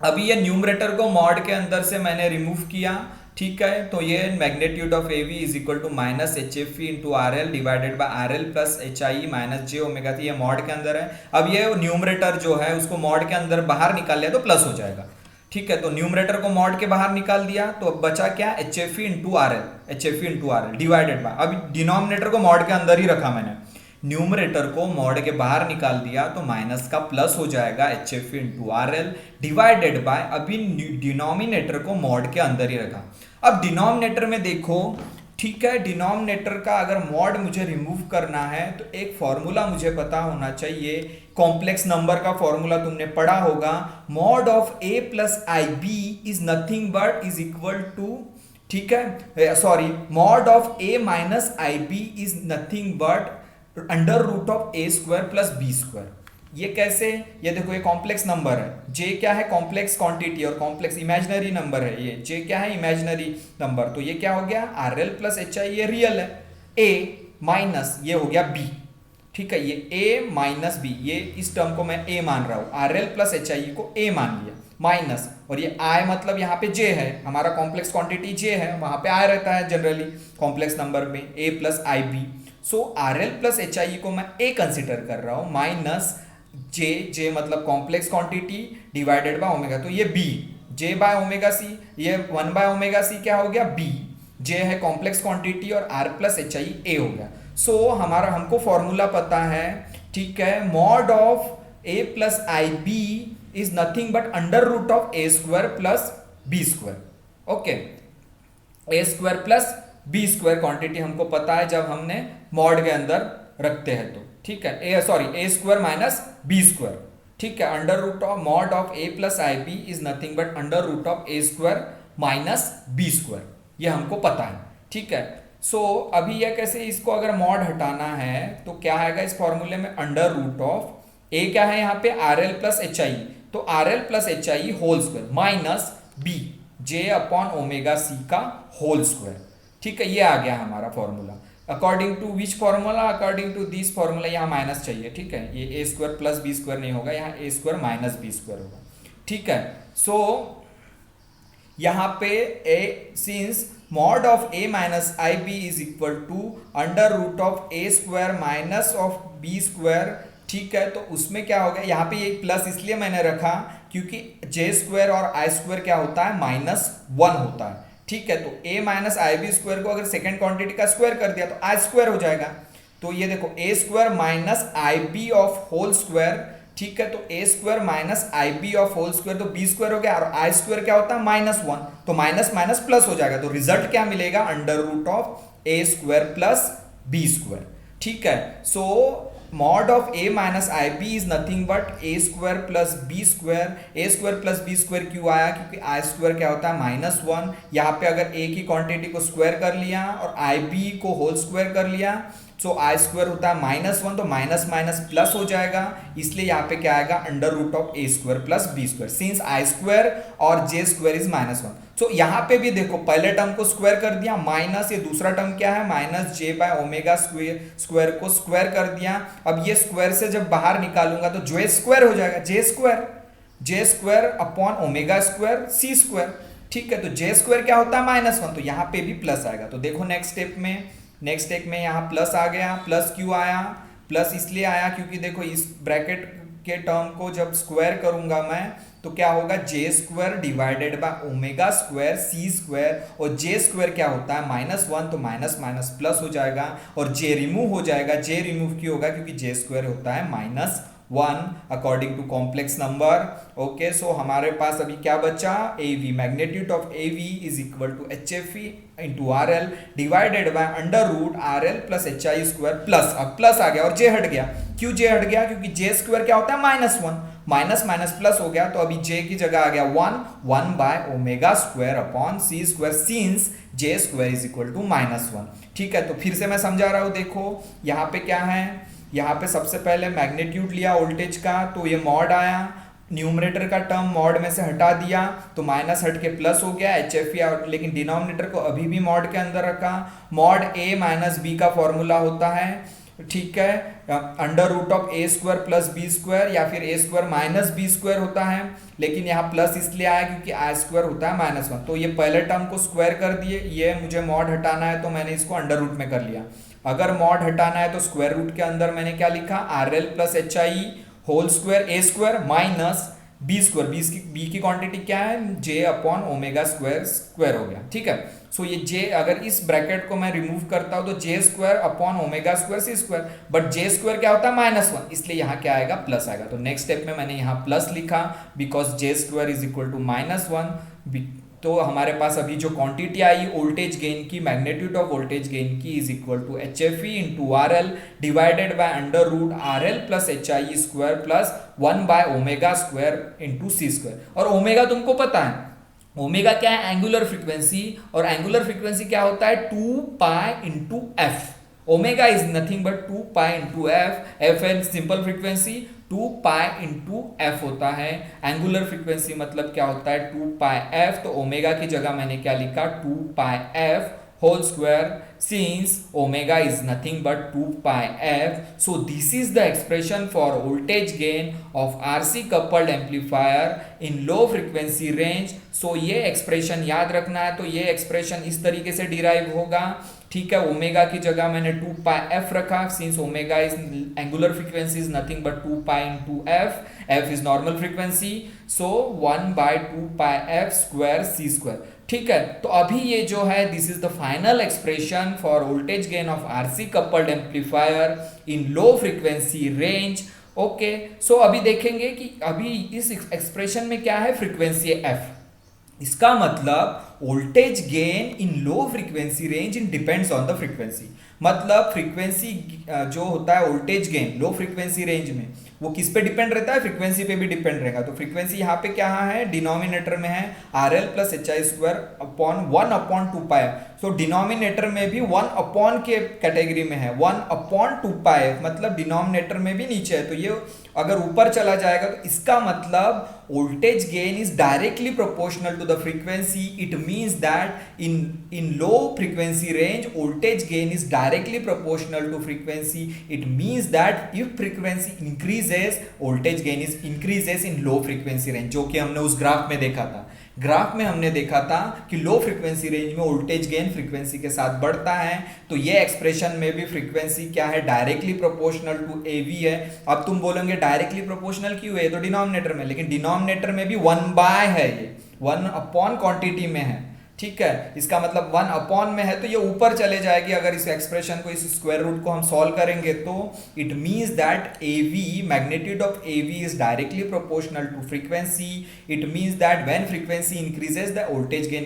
अभी ये न्यूमरेटर को मॉड के अंदर से मैंने रिमूव किया। ठीक है, तो ये magnitude of A V is equal to minus H F E into R L divided by R L plus H I minus J omega, ये मॉड के अंदर है। अब ये न्यूमरेटर जो है उसको मॉड के अंदर बाहर निकाल लिया तो प्लस हो जाएगा। ठीक है, तो न्यूमरेटर को मॉड के बाहर निकाल दिया, तो अब बचा क्या, H F E into R L, H F E into R L divided bye, अभी डिनोमिनेटर को मॉड के अंदर ही रखा मैंने, न्यूमरेटर को मॉड के बाहर निकाल दिया, तो माइनस का प्लस हो जाएगा H F into R L divided bye, अभी डिनोमिनेटर को मॉड के अंदर ही रखा। अब डिनोमिनेटर में देखो, ठीक है, डिनोमिनेटर का अगर मॉड मुझे रिमूव करना है तो एक फॉर्मूला मुझे पता होना चाहिए, कॉम्प्लेक्स नंबर का फॉर्मूला तुमने पढ़ा होगा, mod of A plus I B is nothing but is equal to, ठीक है, sorry, mod of A minus I B is nothing but under root of A square plus B square. ये कैसे, ये देखो ये कॉम्प्लेक्स नंबर है, J क्या है, कॉम्प्लेक्स क्वांटिटी, और कॉम्प्लेक्स इमेजिनरी नंबर है, ये जे क्या है, इमेजिनरी नंबर, तो ये क्या हो गया, आर एल प्लस एच आई, ये रियल है, ए माइनस ये हो गया बी। ठीक है, ये ए माइनस बी, ये इस टर्म को मैं ए मान रहा हूं, are L plus H I को ए मान लिया, माइनस, और ये आई मतलब यहाँ पे जे है, हमारा कॉम्प्लेक्स क्वांटिटी जे है, वहां पे आई रहता है जनरली कॉम्प्लेक्स नंबर में, A plus I B. So R L plus H I को मैं ए कंसिडर कर रहा हूं, माइनस जे, जे मतलब complex quantity divided by omega, तो ये B, J by omega C, ये 1 बाय ओमेगा सी क्या हो गया, बी, जे है कॉम्प्लेक्स क्वांटिटी, और आर प्लस एच आई ए हो गया। सो हमारा हमको फॉर्मूला पता है, ठीक है, mod of A plus I B is nothing but under root of A square plus B square. Okay, A square plus B square quantity हमको पता है जब हमने मॉड के अंदर रखते हैं तो, ठीक है, A sorry A square minus B square. ठीक है, under root of mod of A plus I B is nothing but under root of A square minus B square, ये हमको पता है। ठीक है, सो अभी यह कैसे, इसको अगर मॉड हटाना है तो क्या आएगा इस फॉर्मूले में, अंडर रूट ऑफ ए क्या है यहाँ पे, R L plus H I, तो R L plus H I whole square minus B, J upon omega C का होल स्क्वायर। ठीक है, ये आ गया हमारा formula. According to which formula, according to this formula, यहाँ माइनस चाहिए। ठीक है, ये A square plus B square नहीं होगा, यहाँ A square minus B square होगा। ठीक है, सो यहाँ पे A, since mod of A minus I B is equal to under root of A square minus of B square. ठीक है, तो उसमें क्या हो गया, यहाँ पे एक प्लस इसलिए मैंने रखा क्योंकि जे स्क्वायर और आई स्क्वायर क्या होता है -1 होता है। ठीक है, तो a minus I B square को अगर सेकेंड क्वांटिटी का स्क्वायर कर दिया तो आई स्क्वायर हो जाएगा। तो ये देखो a square minus I B of whole square, ठीक है, तो a square minus I B of whole square, तो b स्क्वायर हो गया, और आई स्क्वायर क्या होता है -1, तो माइनस माइनस प्लस हो जाएगा, तो रिजल्ट क्या मिलेगा, under root of a square plus b square. ठीक है, so mod of a minus I B is nothing but a square plus b square. a square plus b square क्यों आया, क्योंकि i स्क्वायर क्या होता है -1, यहाँ पे अगर a की क्वांटिटी को स्क्वायर कर लिया और ib को होल स्क्वायर कर लिया, सो आई स्क्वायर होता है -1, तो माइनस माइनस प्लस हो जाएगा, इसलिए यहाँ पे क्या आएगा, under root of a square plus b square, since I square और j स्क्वायर इज -1। तो यहाँ पे भी देखो पहले टर्म को स्क्वायर कर दिया, माइनस ये दूसरा टर्म क्या है, minus J by omega square को स्क्वायर कर दिया। अब ये स्क्वायर से जब बाहर निकालूंगा तो जे स्क्वायर हो जाएगा, J square upon omega square C square. ठीक है, तो जे स्क्वायर क्या होता है -1, तो यहाँ पे भी प्लस आएगा। तो देखो नेक्स्ट स्टेप में यहाँ प्लस आ गया। प्लस क्यों आया, प्लस इसलिए आया क्योंकि देखो इस ब्रैकेट के टर्म को जब स्क्वायर करूंगा मैं तो क्या होगा, J square divided by omega square C square, और जे स्क्वायर क्या होता है -1, तो माइनस माइनस प्लस हो जाएगा, और जे रिमूव हो जाएगा। जे रिमूव क्यों होगा, क्योंकि जे स्क्वायर होता है -1 according to complex number. Okay, so हमारे पास अभी क्या बचा, AV, magnitude of AV is equal to HFE into RL divided by under root RL plus HI square plus, अब प्लस आ गया और जे हट गया। क्यों जे हट गया, क्योंकि जे स्क्वायर क्या होता है -1, माइनस माइनस प्लस हो गया, तो अभी जे की जगह आ गया 1 by omega square upon C square, since J square is equal to -1। ठीक है, तो फिर से मैं समझा रहा हूं, देखो यहाँ पे क्या है, यहाँ पे सबसे पहले मैग्नीट्यूड लिया वोल्टेज का, तो ये मॉड आया, न्यूमरेटर का टर्म मॉड में से हटा दिया तो माइनस हट के प्लस हो गया HFE, लेकिन डिनोमिनेटर को अभी भी मॉड के अंदर रखा। मॉड a माइनस बी का फॉर्मूला होता है, ठीक है, under root of a square plus b square, या फिर a square minus b square होता है, लेकिन यहाँ प्लस इसलिए आया क्योंकि i स्क्वायर होता है -1। तो ये पहले टर्म को स्क्वायर कर दिए, ये मुझे मॉड हटाना है तो मैंने इसको अंडर रूट में कर लिया। अगर मॉड हटाना है तो स्क्वायर रूट के अंदर मैंने क्या लिखा, RL plus HI whole square a square minus b square, b की क्वांटिटी क्या है, j अपॉन ओमेगा स्क्वायर हो गया। ठीक है, सो ये j, अगर इस ब्रैकेट को मैं रिमूव करता हूं तो j square upon omega square C square, but j square क्या होता है -1, इसलिए यहाँ क्या आएगा, प्लस आएगा। तो नेक्स्ट स्टेप में मैंने यहाँ प्लस लिखा because j square is equal to -1। तो हमारे पास अभी जो क्वांटिटी आई वोल्टेज गेन की, मैग्नीट्यूड ऑफ वोल्टेज गेन की is equal to HFE into RL divided by under root RL plus HI square plus 1 by omega square into C square. और omega तुमको पता है, ओमेगा क्या है, एंगुलर फ्रीक्वेंसी, और angular frequency क्या होता है, 2 pi into F. Omega is nothing but 2 pi into F. F है simple frequency, 2 pi into F होता है। एंगुलर फ्रीक्वेंसी मतलब क्या होता है, 2 पाई एफ। तो ओमेगा की जगह मैंने क्या लिखा, 2 पाई F whole square, since omega is nothing but 2 pi f. So this is the expression for voltage gain of RC coupled amplifier in low frequency range. So ये expression याद रखना है, तो ये expression इस तरीके से derive होगा। ठीक है, ओमेगा की जगह मैंने 2 pi f रखा, since omega is angular frequency is nothing but 2 pi into f. f is normal frequency, so 1 by 2 pi f square c square. ठीक है, तो अभी ये जो है this is the final expression for voltage gain of RC coupled amplifier in low frequency range. Okay, so अभी देखेंगे कि अभी इस एक्सप्रेशन में क्या है, फ्रीक्वेंसी f। इसका मतलब voltage gain in low frequency range in depends on the frequency. मतलब फ्रीक्वेंसी जो होता है वोल्टेज गेन लो फ्रीक्वेंसी रेंज में वो किस पे डिपेंड रहता है, फ्रीक्वेंसी पे भी डिपेंड रहेगा। तो फ्रीक्वेंसी यहाँ पे क्या है, डिनोमिनेटर में है RL plus HI square upon 1 upon 2 पाई। तो डिनोमिनेटर में भी 1 अपॉन के कैटेगरी में है, 1 अपॉन 2 पाई, मतलब डिनोमिनेटर में भी नीचे है। तो ये अगर ऊपर चला जाएगा तो इसका मतलब voltage gain is directly proportional to the frequency. It means that in low frequency range voltage gain is directly proportional to frequency. It means that if frequency increases voltage gain is increases in low frequency range, जो कि हमने उस graph में देखा था। Graph में हमने देखा था कि लो फ्रीक्वेंसी रेंज में वोल्टेज गेन फ्रीक्वेंसी के साथ बढ़ता है। तो ये एक्सप्रेशन में भी फ्रीक्वेंसी क्या है, डायरेक्टली प्रोपोर्शनल टू AV है। अब तुम बोलोगे डायरेक्टली प्रोपोर्शनल क्यों है, तो डिनोमिनेटर में, लेकिन डिनोमिनेटर डिनोमिनेटर में भी 1/, है ये 1 अपॉन क्वांटिटी में है, ठीक है। इसका मतलब 1 अपॉन में है तो ये ऊपर चले जाएगी। अगर इस एक्सप्रेशन को, इस स्क्वायर रूट को हम सॉल्व करेंगे तो it means that AV, magnitude of AV is directly proportional to frequency. It means that when frequency increases the voltage gain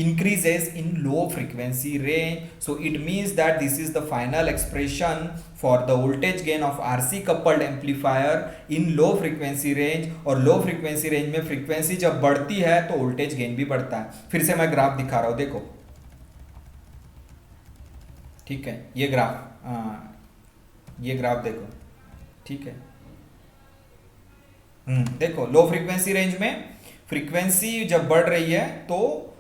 increases in low frequency range. So it means that this is the final expression for the voltage gain of RC coupled amplifier in low frequency range. और low frequency range में frequency जब बढ़ती है तो voltage gain भी बढ़ता है। फिर से मैं ग्राफ दिखा रहा हूं, देखो, ठीक है, ये ग्राफ देखो, ठीक है। देखो लो फ्रीक्वेंसी रेंज में फ्रीक्वेंसी जब बढ़ रही है तो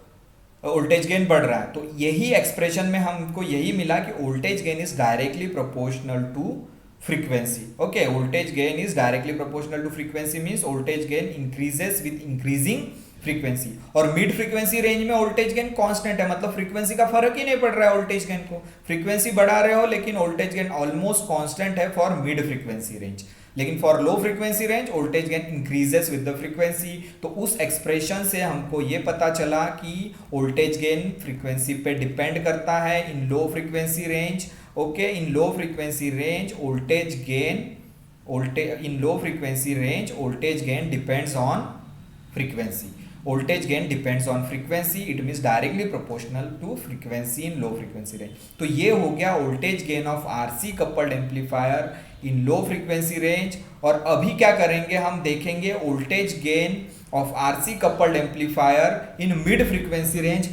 वोल्टेज गेन बढ़ रहा है। तो यही एक्सप्रेशन में हमको यही मिला कि voltage gain is directly proportional to frequency. Okay, voltage gain is directly proportional to frequency means voltage gain increases with increasing frequency. और मिड फ्रीक्वेंसी रेंज में वोल्टेज गेन कांस्टेंट है, मतलब फ्रीक्वेंसी का फर्क ही नहीं पड़ रहा है वोल्टेज गेन को। फ्रीक्वेंसी बढ़ा रहे हो लेकिन वोल्टेज गेन ऑलमोस्ट कांस्टेंट है फॉर मिड फ्रीक्वेंसी रेंज। लेकिन for low frequency range voltage gain increases with the frequency. तो उस एक्सप्रेशन से हमको ये पता चला कि वोल्टेज गेन फ्रीक्वेंसी पे डिपेंड करता है in low frequency range. Okay, in low frequency range voltage gain depends on frequency. voltage gain depends on frequency, it means directly proportional to frequency in low frequency range। तो ये हो गया voltage gain of RC coupled amplifier in low frequency range। और अभी क्या करेंगे, हम देखेंगे voltage gain of RC coupled amplifier in mid frequency range।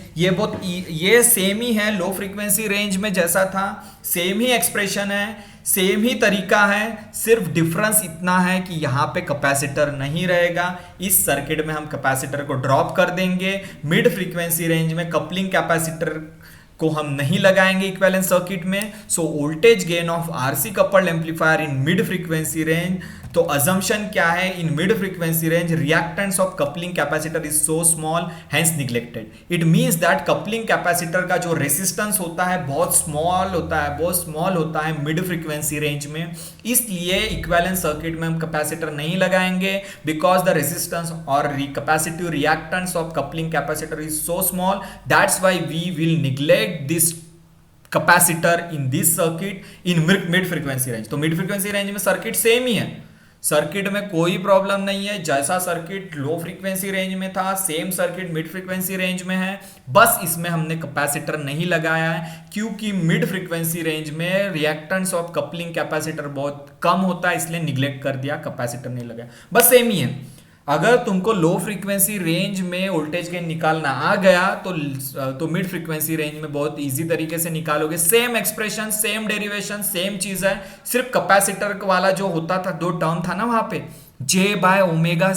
ये सेम ही है लो फ्रीक्वेंसी रेंज में जैसा था, सेम ही एक्सप्रेशन है, सेम ही तरीका है, सिर्फ डिफरेंस इतना है कि यहाँ पे कैपेसिटर नहीं रहेगा। इस सर्किट में हम कैपेसिटर को ड्रॉप कर देंगे। मिड फ्रीक्वेंसी रेंज में कपलिंग कैपेसिटर को हम नहीं लगाएंगे इक्विवेलेंट सर्किट में। सो voltage gain of RC coupled amplifier in mid frequency range. तो अजम्पशन क्या है, इन mid frequency range reactance of coupling capacitor is so small hence neglected. It means that coupling capacitor का जो रेसिस्टेंस होता है बहुत small होता है मिड फ्रीक्वेंसी रेंज में, इसलिए इक्विवेलेंट सर्किट में हम कैपेसिटर नहीं लगाएंगे बिकॉज द रेसिस्टेंस और capacitive reactance of coupling capacitor is so small, that's why we will neglect this capacitor in this circuit in mid frequency range. तो mid frequency range में circuit same ही है, circuit में कोई problem नहीं है। जैसा सर्किट लो फ्रीक्वेंसी रेंज में था same circuit mid frequency range में है, बस इसमें हमने कैपेसिटर नहीं लगाया है क्योंकि मिड फ्रीक्वेंसी रेंज में रिएक्टेंस ऑफ कपलिंग कैपेसिटर बहुत कम होता है, इसलिए निग्लेक्ट कर दिया, कैपेसिटर नहीं लगाया, बस सेम ही है। अगर तुमको लो फ्रीक्वेंसी रेंज में वोल्टेज गेन निकालना आ गया तो मिड फ्रीक्वेंसी रेंज में बहुत इजी तरीके से निकालोगे। Same expression, same derivation, same चीज है, सिर्फ कैपेसिटर वाला जो होता था, दो टर्म था ना वहां पे, जे बाय ओमेगा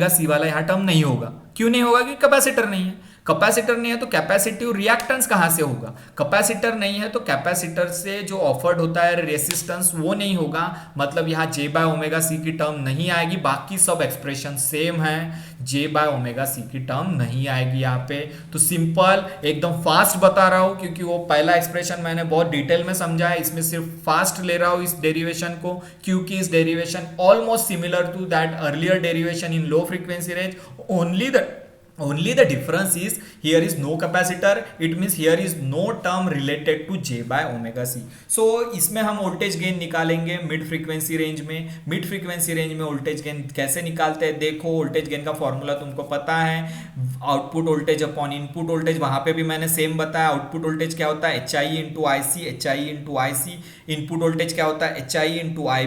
सी वाला यहाँ टर्म नहीं होगा। क्यों नहीं होगा? क्योंकि कैपेसिटर नहीं है। कैपेसिटर नहीं है तो कैपेसिटिव रिएक्टेंस कहां से होगा? कैपेसिटर नहीं है तो कैपेसिटर से जो ऑफर्ड होता है रेसिस्टेंस वो नहीं होगा, मतलब यहाँ जे बाय ओमेगा सी की टर्म नहीं आएगी। बाकी सब एक्सप्रेशन सेम है, जे बाय ओमेगा सी की टर्म नहीं आएगी यहाँ पे। तो सिंपल, एकदम फास्ट बता रहा हूँ क्योंकि वो पहला एक्सप्रेशन मैंने बहुत डिटेल में समझा है, इसमें सिर्फ फास्ट ले रहा हूँ इस डेरिवेशन को क्योंकि इस derivation almost similar to that earlier derivation in low frequency range. Only the difference is here is no capacitor, it means here is no term related to J by omega C। So इसमें हम voltage gain निकालेंगे mid frequency range में। Mid frequency range में voltage gain कैसे निकालते हैं, देखो voltage gain का फॉर्मूला तुमको पता है, output voltage upon input voltage, वहां पे भी मैंने सेम बताया। आउटपुट वोल्टेज क्या होता है, H I into I C. Input voltage क्या होता है, H I into I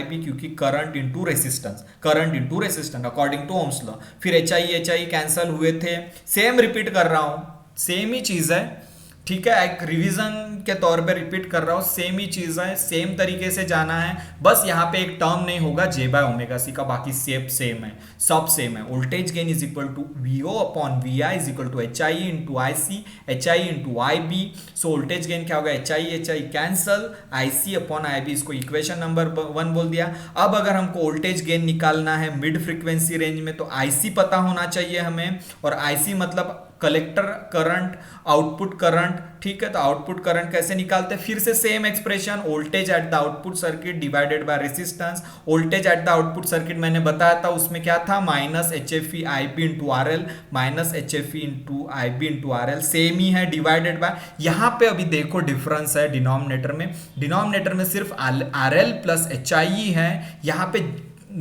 B क्योंकि current into resistance according to Ohm's law. फिर एच आई कैंसल हुए थे, सेम रिपीट कर रहा हूं, सेम ही चीज है, ठीक है, एक रिवीजन के तौर पे रिपीट कर रहा हूं, सेम ही चीज है, सेम तरीके से जाना है। बस यहाँ पे एक टर्म नहीं होगा जे बाय ओमेगा सी का, बाकी सेम है, सब सेम है। Voltage gain is equal to VO upon V I is equal to H I into I C, H I into I B. So voltage gain क्या होगा, H I cancel, I C upon I B, इसको equation number 1 बोल दिया। अब अगर हमको voltage gain निकालना है मिड फ्रीक्वेंसी रेंज में तो आई सी पता होना चाहिए हमें, और आई सी मतलब कलेक्टर करंट, आउटपुट करंट, ठीक है। तो आउटपुट करंट कैसे निकालते हैं, फिर से same expression, voltage at the output circuit divided by resistance. Voltage at the output circuit मैंने बताया था, उसमें क्या था, minus H F E I B into R L, minus H F E into I B into R L, same ही है, divided bye, यहाँ पे अभी देखो डिफरेंस है डिनोमिनेटर में। डिनोमिनेटर में सिर्फ R L plus H I E है, यहाँ पे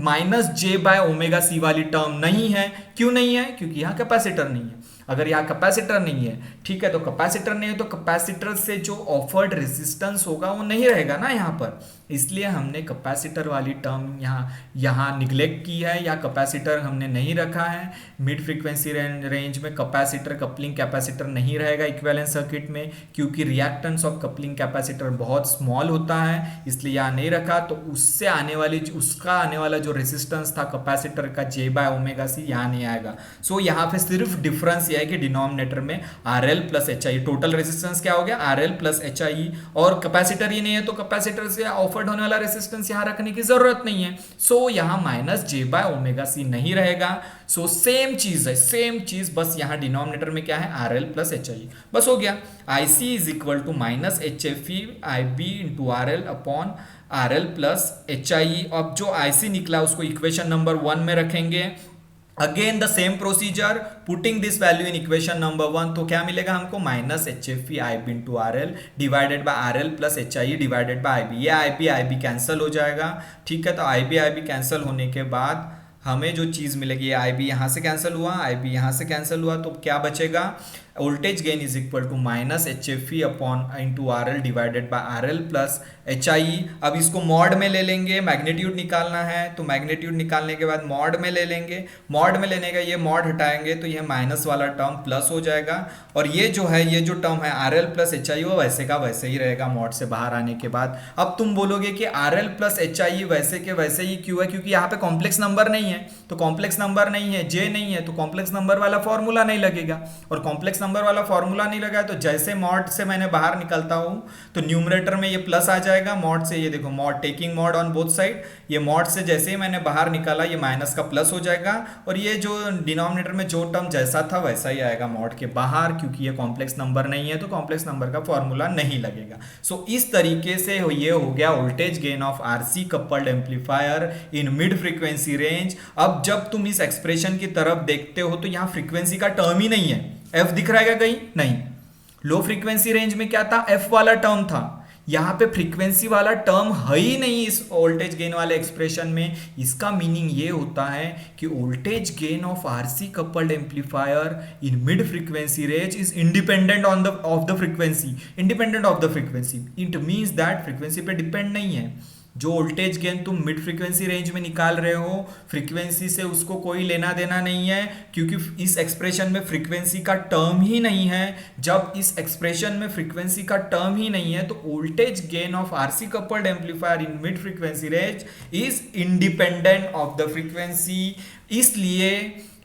minus J by omega C वाली टर्म नहीं है। क्यों नहीं है, क्योंकि यहाँ कैपेसिटर नहीं है। अगर यहाँ कैपेसिटर नहीं है, ठीक है, तो कैपेसिटर नहीं है तो कैपेसिटर से जो ऑफर्ड रेजिस्टेंस होगा वो नहीं रहेगा ना यहाँ पर, इसलिए हमने कैपेसिटर वाली टर्म यहाँ निगलेक्ट की है, या कैपेसिटर हमने नहीं रखा है। मिड फ्रीक्वेंसी रेंज में कैपेसिटर, कपलिंग कैपेसिटर नहीं रहेगा इक्विवेलेंट सर्किट में, क्योंकि रिएक्टेंस ऑफ कपलिंग कैपेसिटर बहुत स्मॉल होता है, इसलिए यहाँ नहीं रखा। तो उससे आने वाला जो रेजिस्टेंस था कैपेसिटर का, जे बाय ओमेगा सी, यहाँ नहीं आएगा। सो यहाँ पे सिर्फ डिफरेंस कि डिनोमिनेटर में are L plus H I, total resistance क्या हो गया, R L plus H I, और कैपेसिटर ही नहीं है तो कैपेसिटर से ऑफर्ड होने वाला रेजिस्टेंस यहां रखने की जरूरत नहीं है। सो यहां minus J by omega C नहीं रहेगा। सो सेम चीज है, सेम चीज, बस यहां डिनोमिनेटर में क्या है, R L plus H I, बस हो गया। I C is equal to minus H F E I B into R L upon R L plus H I. अब जो आई सी निकला उसको इक्वेशन नंबर 1 में रखेंगे। Again the same procedure, putting this value in equation number 1, तो क्या मिलेगा हमको, minus H F E I B into R L divided by R L plus H I divided by I B. ये I B cancel हो जाएगा, ठीक है। तो आई बी कैंसिल होने के बाद हमें जो चीज़ मिलेगी, आई बी यहाँ से कैंसिल हुआ, आई बी यहाँ से कैंसिल हुआ, तो क्या बचेगा, voltage gain is equal to minus H F E upon into R L divided by R L plus H I. अब इसको मॉड में ले लेंगे, मैग्नीट्यूड निकालना है, तो मैग्नीट्यूड निकालने के बाद मॉड में ले लेंगे। मॉड में लेने का ये मॉड हटाएंगे तो ये माइनस वाला टर्म प्लस हो जाएगा, और ये जो है, ये जो टर्म है आर एल प्लस एच आई, वो वैसे का वैसे ही रहेगा मॉड से बाहर आने के बाद। अब तुम बोलोगे कि आर एल प्लस एच आई वैसे के वैसे ही क्यों है, क्योंकि यहाँ पे कॉम्प्लेक्स नंबर नहीं है, तो कॉम्प्लेक्स नंबर नहीं है, जे नहीं है, तो कॉम्प्लेक्स नंबर वाला फॉर्मूला नहीं लगेगा, और कॉम्प्लेक्स नंबर वाला फॉर्मूला नहीं लगा तो जैसे मॉड से मैंने बाहर निकलता हूं तो न्यूमरेटर में ये प्लस आ जाएगा, मॉड से, ये देखो mod, taking mod on both side, ये मॉड से जैसे ही मैंने बाहर निकाला ये माइनस का प्लस हो जाएगा, और ये जो डिनोमिनेटर में जो टर्म जैसा था वैसा ही आएगा मॉड के बाहर, क्योंकि ये कॉम्प्लेक्स नंबर नहीं है तो कॉम्प्लेक्स नंबर का फॉर्मूला नहीं लगेगा। सो इस तरीके से ये हो गया voltage gain of RC coupled amplifier in mid frequency range. अब जब तुम इस एक्सप्रेशन की तरफ देखते हो तो यहाँ फ्रीक्वेंसी का टर्म ही नहीं है, एफ दिख रहा है कहीं, नहीं। लो फ्रीक्वेंसी रेंज में क्या था, एफ वाला टर्म था, यहां पे फ्रीक्वेंसी वाला टर्म है ही नहीं इस वोल्टेज गेन वाले एक्सप्रेशन में। इसका मीनिंग ये होता है कि voltage gain of RC coupled amplifier in mid frequency range is independent of the frequency, independent of the frequency. It means that frequency पे डिपेंड नहीं है। जो वोल्टेज गेन तुम मिड फ्रीक्वेंसी रेंज में निकाल रहे हो, फ्रीक्वेंसी से उसको कोई लेना देना नहीं है, क्योंकि इस एक्सप्रेशन में फ्रीक्वेंसी का टर्म ही नहीं है। जब इस एक्सप्रेशन में फ्रीक्वेंसी का टर्म ही नहीं है तो voltage gain of RC coupled amplifier in mid frequency range is independent of the frequency.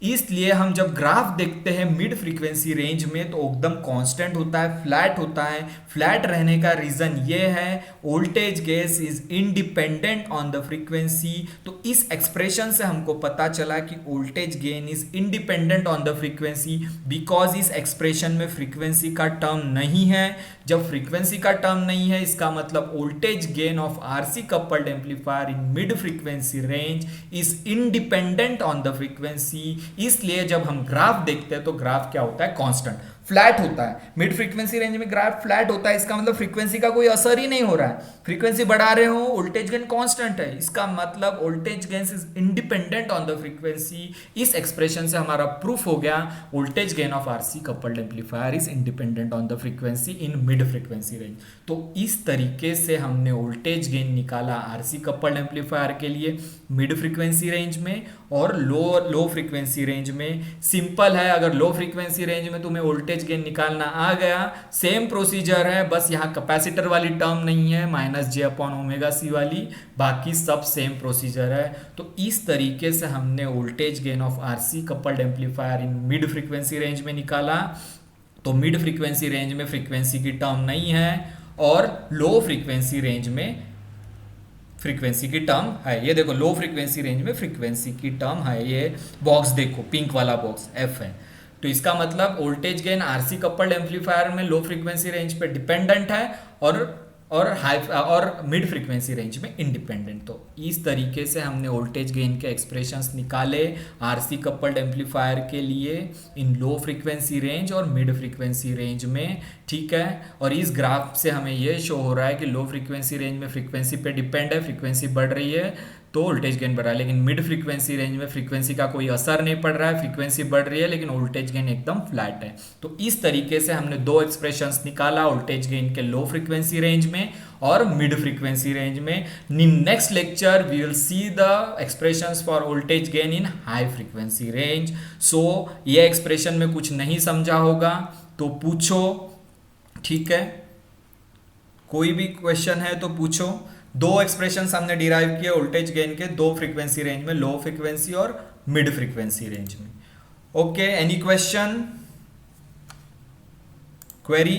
इसलिए हम जब ग्राफ देखते हैं मिड फ्रीक्वेंसी रेंज में तो एकदम कांस्टेंट होता है, फ्लैट होता है। फ्लैट रहने का रीजन ये है, voltage gain is independent on the frequency. तो इस एक्सप्रेशन से हमको पता चला कि voltage gain is independent on the frequency, because इस एक्सप्रेशन में फ्रीक्वेंसी का टर्म नहीं है। जब फ्रीक्वेंसी का टर्म नहीं है, इसका मतलब voltage gain of RC coupled amplifier in mid frequency range is independent on the frequency. इसलिए जब हम ग्राफ देखते हैं तो ग्राफ क्या होता है, कांस्टेंट, फ्लैट होता है। मिड फ्रीक्वेंसी रेंज में ग्राफ फ्लैट होता है, इसका मतलब फ्रीक्वेंसी का कोई असर ही नहीं हो रहा है। फ्रीक्वेंसी बढ़ा रहे हो, वोल्टेज गेन कांस्टेंट है, इसका मतलब voltage gain is independent on the frequency. इस एक्सप्रेशन से हमारा प्रूफ हो गया voltage gain of RC coupled amplifier is independent on the frequency in mid frequency range. तो इस तरीके से हमने वोल्टेज गेन निकाला आरसी कपल्ड एम्पलीफायर के लिए मिड फ्रीक्वेंसी रेंज में और लो फ्रीक्वेंसी रेंज में। सिंपल है, अगर लो फ्रीक्वेंसी रेंज में तुम्हें वोल्टेज गेन निकालना आ गया, सेम प्रोसीजर है, बस यहाँ कैपेसिटर वाली टर्म नहीं है, minus J upon omega C वाली, बाकी सब सेम प्रोसीजर है। तो इस तरीके से हमने voltage gain of RC coupled amplifier in mid frequency range में निकाला। तो मिड फ्रीक्वेंसी रेंज में फ्रीक्वेंसी की टर्म नहीं है और लो फ्रीक्वेंसी रेंज में फ्रीक्वेंसी की टर्म है। ये देखो लो फ्रीक्वेंसी रेंज में फ्रीक्वेंसी की टर्म है, ये बॉक्स देखो, पिंक वाला बॉक्स एफ है। तो इसका मतलब voltage gain RC coupled amplifier में लो फ्रीक्वेंसी रेंज पे डिपेंडेंट है और हाई और मिड फ्रीक्वेंसी रेंज में इंडिपेंडेंट। तो इस तरीके से हमने वोल्टेज गेन के एक्सप्रेशंस निकाले आरसी कपल्ड एम्पलीफायर के लिए इन लो फ्रीक्वेंसी रेंज और मिड फ्रीक्वेंसी रेंज में, ठीक है। और इस ग्राफ से हमें ये शो हो रहा है कि लो फ्रीक्वेंसी रेंज में फ्रीक्वेंसी पे डिपेंड है, फ्रीक्वेंसी बढ़ रही है तो वोल्टेज गेन बढ़ रहा है, लेकिन मिड फ्रीक्वेंसी रेंज में फ्रीक्वेंसी का कोई असर नहीं पड़ रहा है, फ्रीक्वेंसी बढ़ रही है लेकिन वोल्टेज गेन एकदम फ्लैट है। तो इस तरीके से हमने दो एक्सप्रेशंस निकाला वोल्टेज गेन के लो फ्रीक्वेंसी रेंज में और मिड फ्रीक्वेंसी रेंज में। In next lecture we will see the expressions for voltage gain in high frequency range. So ये एक्सप्रेशन में कुछ नहीं समझा होगा तो पूछो, ठीक है, कोई भी क्वेश्चन है तो पूछो। दो एक्सप्रेशन हमने डिराइव किए वोल्टेज गेन के दो फ्रीक्वेंसी रेंज में, लो फ्रीक्वेंसी और मिड फ्रीक्वेंसी रेंज में। Okay, any question, query?